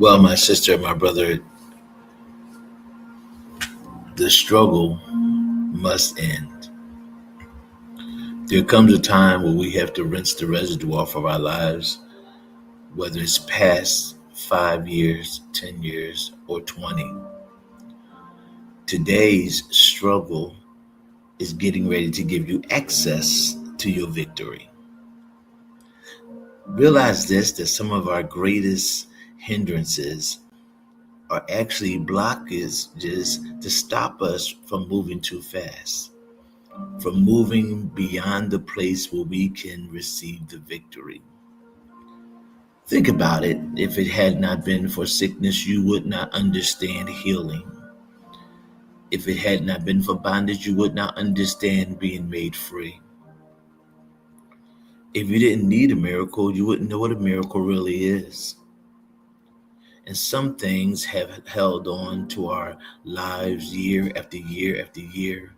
Well, my sister and my brother, the struggle must end. There comes a time where we have to rinse the residue off of our lives, whether it's past 5 years, 10 years, or 20. Today's struggle is getting ready to give you access to your victory. Realize this, that some of our greatest hindrances are actually blockages to stop us from moving too fast, from moving beyond the place where we can receive the victory. Think about it. If it had not been for sickness, you would not understand healing. If it had not been for bondage, you would not understand being made free. If you didn't need a miracle, you wouldn't know what a miracle really is. And some things have held on to our lives year after year after year.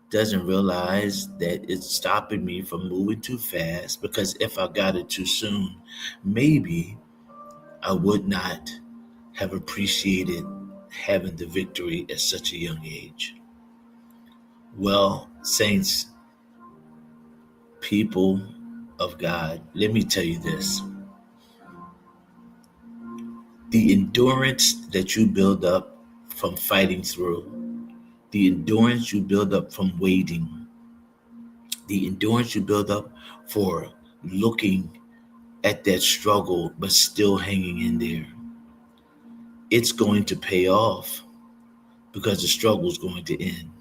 Doesn't realize that it's stopping me from moving too fast, because if I got it too soon, maybe I would not have appreciated having the victory at such a young age. Well, saints, people of God, let me tell you this. The endurance that you build up from fighting through, the endurance you build up from waiting, the endurance you build up for looking at that struggle but still hanging in there, it's going to pay off because the struggle is going to end.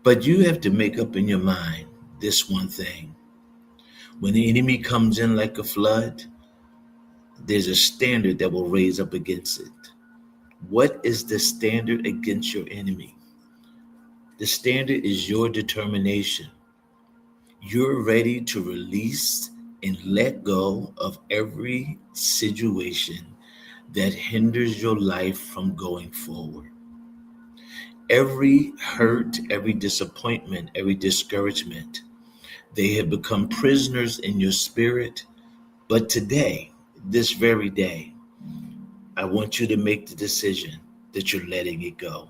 But you have to make up in your mind this one thing. When the enemy comes in like a flood, there's a standard that will raise up against it. What is the standard against your enemy? The standard is your determination. You're ready to release and let go of every situation that hinders your life from going forward. Every hurt, every disappointment, every discouragement, they have become prisoners in your spirit. But today, this very day, I want you to make the decision that you're letting it go.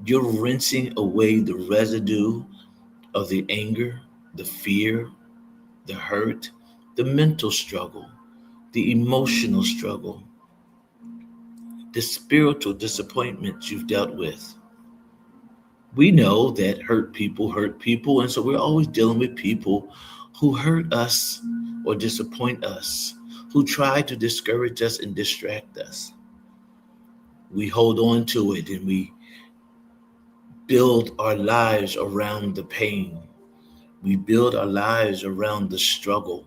You're rinsing away the residue of the anger, the fear, the hurt, the mental struggle, the emotional struggle, the spiritual disappointments you've dealt with. We know that hurt people, and so we're always dealing with people who hurt us or disappoint us, who try to discourage us and distract us. We hold on to it and we build our lives around the pain. We build our lives around the struggle.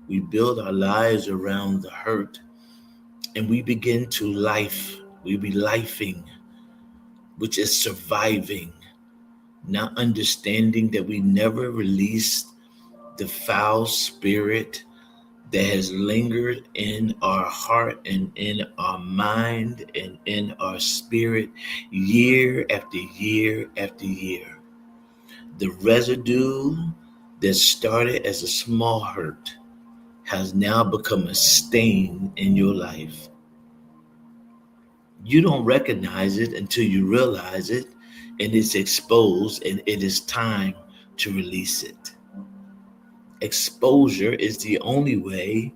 We build our lives around the hurt. And we begin to life. We be lifing, which is surviving, not understanding that we never released the foul spirit that has lingered in our heart and in our mind and in our spirit year after year after year. The residue that started as a small hurt has now become a stain in your life. You don't recognize it until you realize it, and it's exposed, and it is time to release it. Exposure is the only way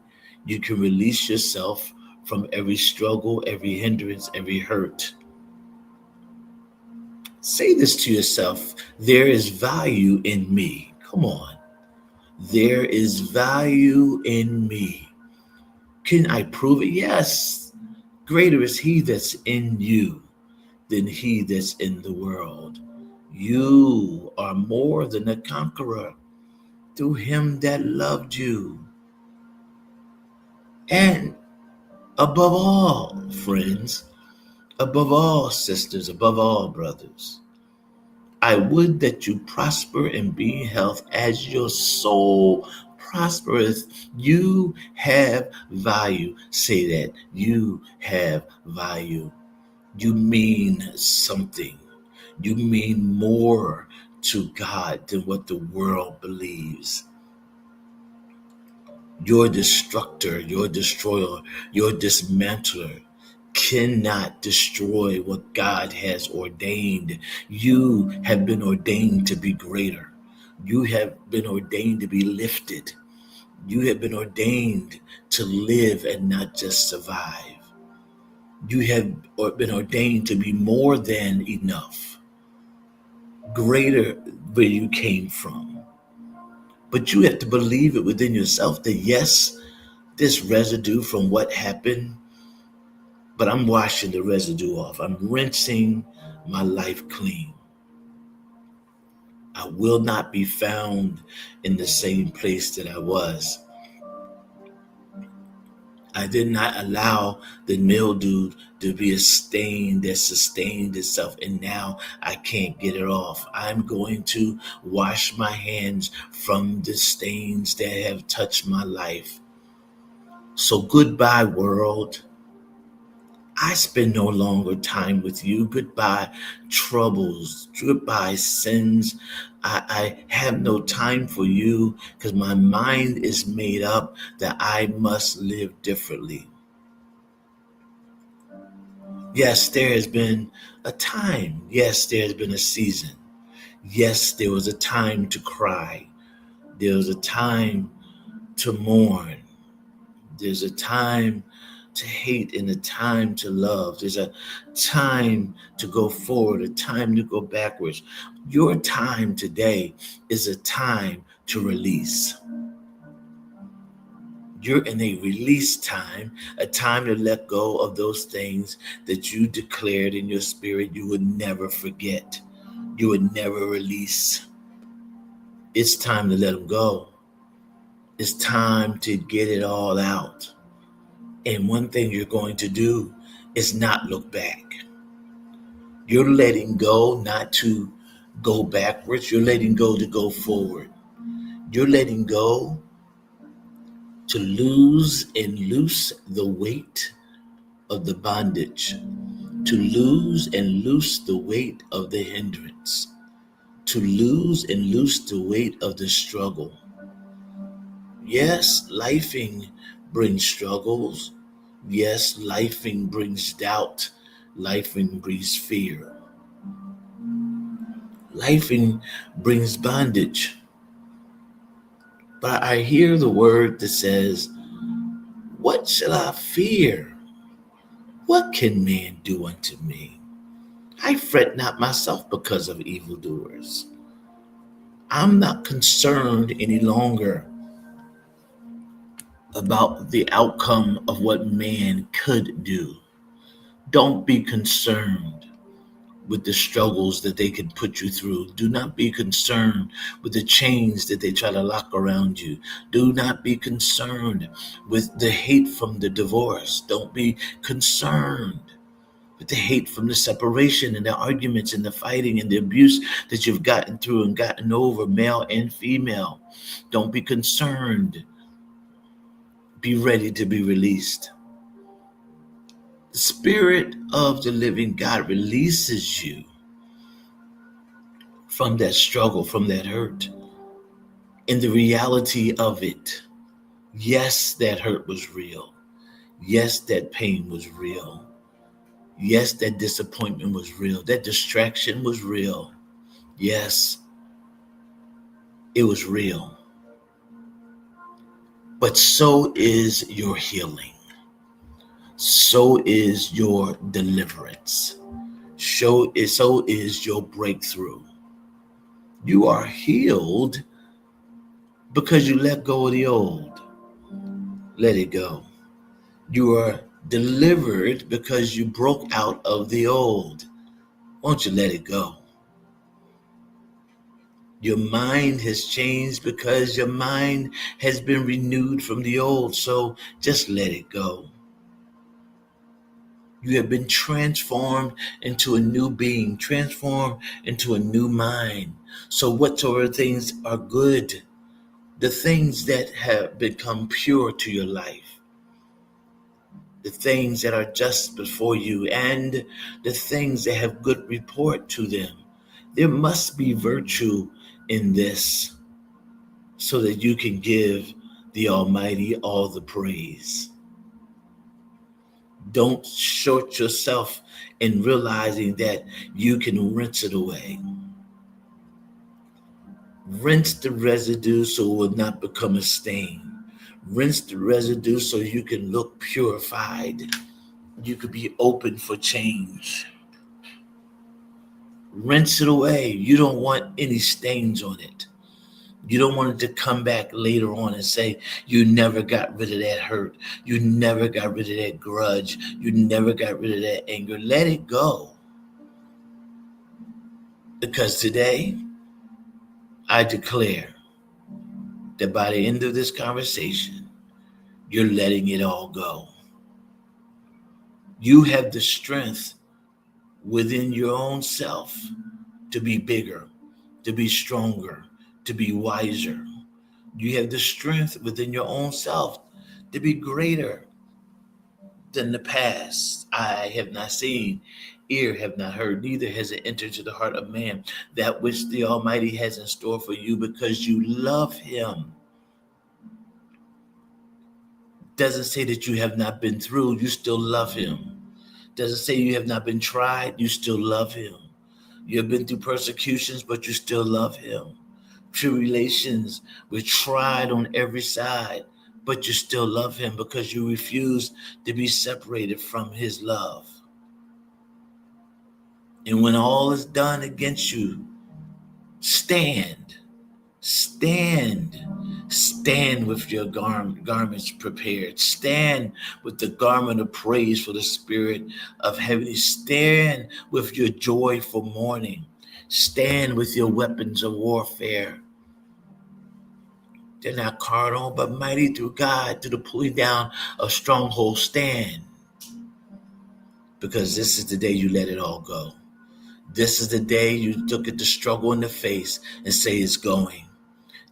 you can release yourself from every struggle, every hindrance, every hurt. Say this to yourself: there is value in me. Come on. There is value in me. Can I prove it? Yes. Greater is he that's in you than he that's in the world. You are more than a conqueror through him that loved you. And above all, friends, above all, sisters, above all, brothers, I would that you prosper and be in health as your soul prospereth. You have value. Say that. You have value. You mean something. You mean more to God than what the world believes. Your destructor, your destroyer, your dismantler cannot destroy what God has ordained. You have been ordained to be greater. You have been ordained to be lifted. You have been ordained to live and not just survive. You have been ordained to be more than enough, greater where you came from. But you have to believe it within yourself that yes, this residue from what happened, but I'm washing the residue off. I'm rinsing my life clean. I will not be found in the same place that I was. I did not allow the mildew to be a stain that sustained itself, and now I can't get it off. I'm going to wash my hands from the stains that have touched my life. So goodbye, world. I spend no longer time with you. Goodbye, troubles. Goodbye, sins. I have no time for you because my mind is made up that I must live differently. Yes, there has been a time. Yes, there has been a season. Yes, there was a time to cry. There was a time to mourn. There's a time to hate and a time to love. There's a time to go forward, a time to go backwards. Your time today is a time to release. You're in a release time, a time to let go of those things that you declared in your spirit you would never forget, you would never release. It's time to let them go. It's time to get it all out. And one thing you're going to do is not look back. You're letting go not to go backwards. You're letting go to go forward. You're letting go to lose and loose the weight of the bondage, to lose and loose the weight of the hindrance, to lose and loose the weight of the struggle. Yes, lifing brings struggles. Yes, lifing brings doubt. Lifing brings fear. Lifing brings bondage. But I hear the word that says, what shall I fear? What can man do unto me? I fret not myself because of evildoers. I'm not concerned any longer about the outcome of what man could do. Don't be concerned with the struggles that they can put you through. Do not be concerned with the chains that they try to lock around you. Do not be concerned with the hate from the divorce. Don't be concerned with the hate from the separation and the arguments and the fighting and the abuse that you've gotten through and gotten over, male and female. Don't be concerned. Be ready to be released. The Spirit of the living God releases you from that struggle, from that hurt, in the reality of it. Yes, that hurt was real. Yes, that pain was real. Yes, that disappointment was real. That distraction was real. Yes, it was real. But so is your healing. So is your deliverance. So is your breakthrough. You are healed because you let go of the old. Let it go. You are delivered because you broke out of the old. Won't you let it go? Your mind has changed because your mind has been renewed from the old. So just let it go. You have been transformed into a new being, transformed into a new mind. So whatsoever things are good, the things that have become pure to your life, the things that are just before you, and the things that have good report to them. There must be virtue in this so that you can give the Almighty all the praise. Don't short yourself in realizing that you can rinse it away. Rinse the residue so it will not become a stain. Rinse the residue so you can look purified. You could be open for change. Rinse it away. You don't want any stains on it. You don't want it to come back later on and say, you never got rid of that hurt. You never got rid of that grudge. You never got rid of that anger. Let it go. Because today, I declare that by the end of this conversation, you're letting it all go. You have the strength within your own self to be bigger, to be stronger, to be wiser. You have the strength within your own self to be greater than the past. Eye have not seen, ear have not heard, neither has it entered to the heart of man that which the Almighty has in store for you, because you love him. Doesn't say that you have not been through, you still love him. Doesn't say you have not been tried, you still love him. You have been through persecutions, but you still love him. Tribulations, we're tried on every side, but you still love him because you refuse to be separated from his love. And when all is done against you, stand with your garments prepared. Stand with the garment of praise for the spirit of heaviness. Stand with your joy for mourning. Stand with your weapons of warfare. They're not carnal, but mighty through God to the pulling down of strongholds. Stand. Because this is the day you let it all go. This is the day you look at the struggle in the face and say it's going.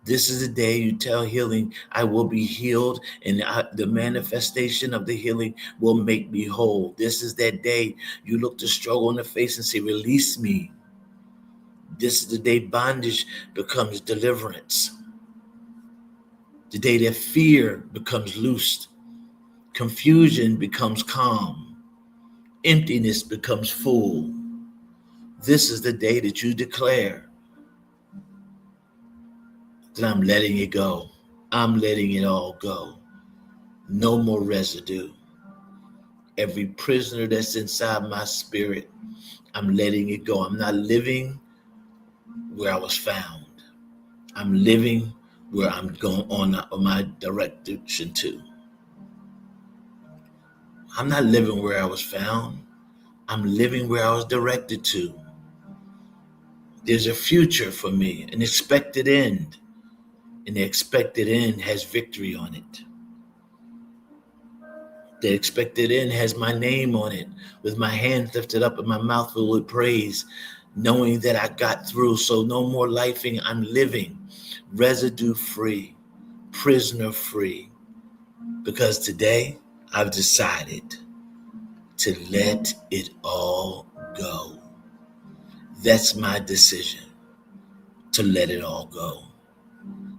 This is the day you tell healing, I will be healed, and the manifestation of the healing will make me whole. This is that day you look the struggle in the face and say, release me. This is the day bondage becomes deliverance. The day that fear becomes loosed. Confusion becomes calm. Emptiness becomes full. This is the day that you declare that I'm letting it go. I'm letting it all go. No more residue. Every prisoner that's inside my spirit, I'm letting it go. I'm not living where I was found. I'm living where I'm going on my direction to. I'm not living where I was found. I'm living where I was directed to. There's a future for me, an expected end. And the expected end has victory on it. The expected end has my name on it, with my hands lifted up and my mouth filled with praise, knowing that I got through. So no more lifing, I'm living residue free, prisoner free. Because today I've decided to let it all go. That's my decision, to let it all go.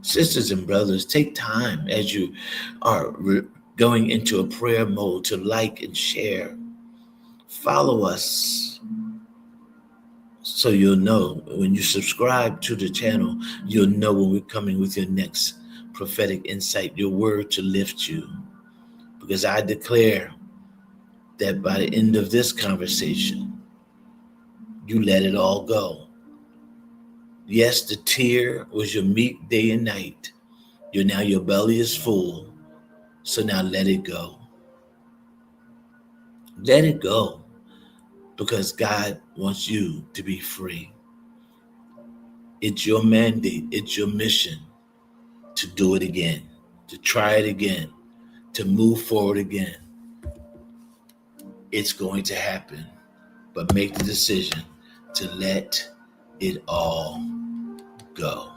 Sisters and brothers, take time as you are going into a prayer mode to like and share. Follow us so you'll know when you subscribe to the channel, you'll know when we're coming with your next prophetic insight, your word to lift you. Because I declare that by the end of this conversation, you let it all go. Yes, the tear was your meat day and night. Now your belly is full. So now let it go. Let it go. Because God wants you to be free. It's your mandate. It's your mission to do it again, to try it again, to move forward again. It's going to happen. But make the decision to let it all go.